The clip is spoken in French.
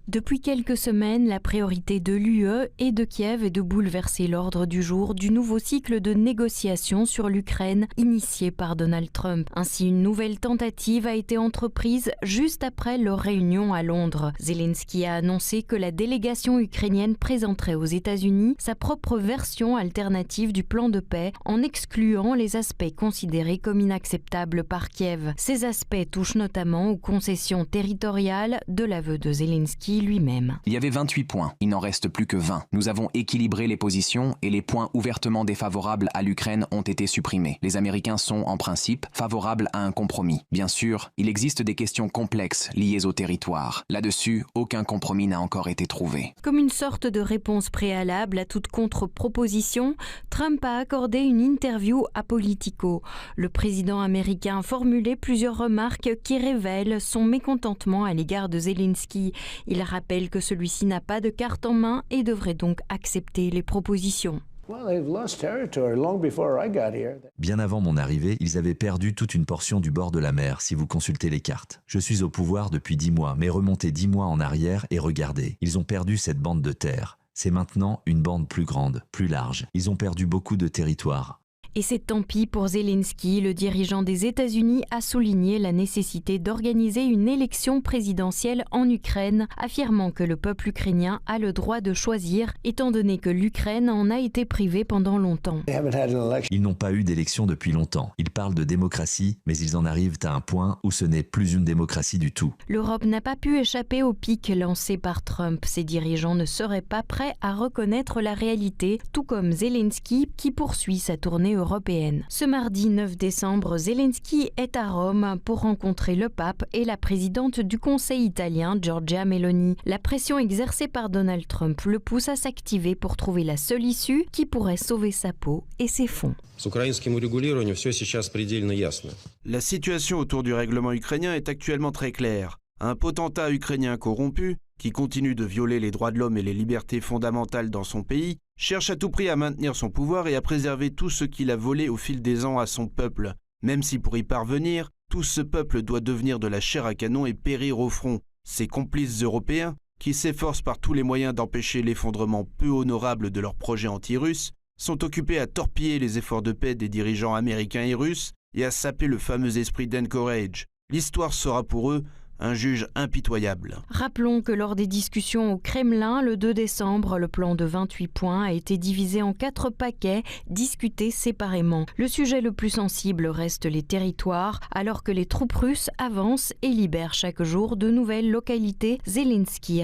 Depuis quelques semaines, la priorité de l'UE et de Kiev est de bouleverser l'ordre du jour du nouveau cycle de négociations sur l'Ukraine initié par Donald Trump. Ainsi, une nouvelle tentative a été entreprise juste après leur réunion à Londres. Zelensky a annoncé que la délégation ukrainienne présenterait aux États-Unis sa propre version alternative du plan de paix en excluant les aspects considérés comme inacceptables par Kiev. Ces aspects touchent notamment aux concessions territoriales de l'aveu de Zelensky lui-même. Il y avait 28 points, il n'en reste plus que 20. Nous avons équilibré les positions et les points ouvertement défavorables à l'Ukraine ont été supprimés. Les Américains sont, en principe, favorables à un compromis. Bien sûr, il existe des questions complexes liées au territoire. Là-dessus, aucun compromis n'a encore été trouvé. Comme une sorte de réponse préalable à toute contre-proposition, Trump a accordé une interview à Politico. Le président américain a formulé plusieurs remarques qui révèlent son mécontentement à l'égard de Zelensky. Il rappelle que celui-ci n'a pas de carte en main et devrait donc accepter les propositions. Bien avant mon arrivée, ils avaient perdu toute une portion du bord de la mer, si vous consultez les cartes. Je suis au pouvoir depuis 10 mois, mais remontez 10 mois en arrière et regardez. Ils ont perdu cette bande de terre. C'est maintenant une bande plus grande, plus large. Ils ont perdu beaucoup de territoire. Et c'est tant pis pour Zelensky, le dirigeant des États-Unis a souligné la nécessité d'organiser une élection présidentielle en Ukraine, affirmant que le peuple ukrainien a le droit de choisir, étant donné que l'Ukraine en a été privée pendant longtemps. Ils n'ont pas eu d'élection depuis longtemps. Ils parlent de démocratie, mais ils en arrivent à un point où ce n'est plus une démocratie du tout. L'Europe n'a pas pu échapper au pic lancé par Trump. Ses dirigeants ne seraient pas prêts à reconnaître la réalité, tout comme Zelensky qui poursuit sa tournée européenne. Ce mardi 9 décembre, Zelensky est à Rome pour rencontrer le pape et la présidente du Conseil italien, Giorgia Meloni. La pression exercée par Donald Trump le pousse à s'activer pour trouver la seule issue qui pourrait sauver sa peau et ses fonds. La situation autour du règlement ukrainien est actuellement très claire. Un potentat ukrainien corrompu, qui continue de violer les droits de l'homme et les libertés fondamentales dans son pays, cherche à tout prix à maintenir son pouvoir et à préserver tout ce qu'il a volé au fil des ans à son peuple. Même si pour y parvenir, tout ce peuple doit devenir de la chair à canon et périr au front. Ses complices européens, qui s'efforcent par tous les moyens d'empêcher l'effondrement peu honorable de leur projet anti-russe, sont occupés à torpiller les efforts de paix des dirigeants américains et russes et à saper le fameux esprit d'Anchorage. L'histoire sera pour eux un juge impitoyable. Rappelons que lors des discussions au Kremlin, le 2 décembre, le plan de 28 points a été divisé en 4 paquets, discutés séparément. Le sujet le plus sensible reste les territoires, alors que les troupes russes avancent et libèrent chaque jour de nouvelles localités. Zelensky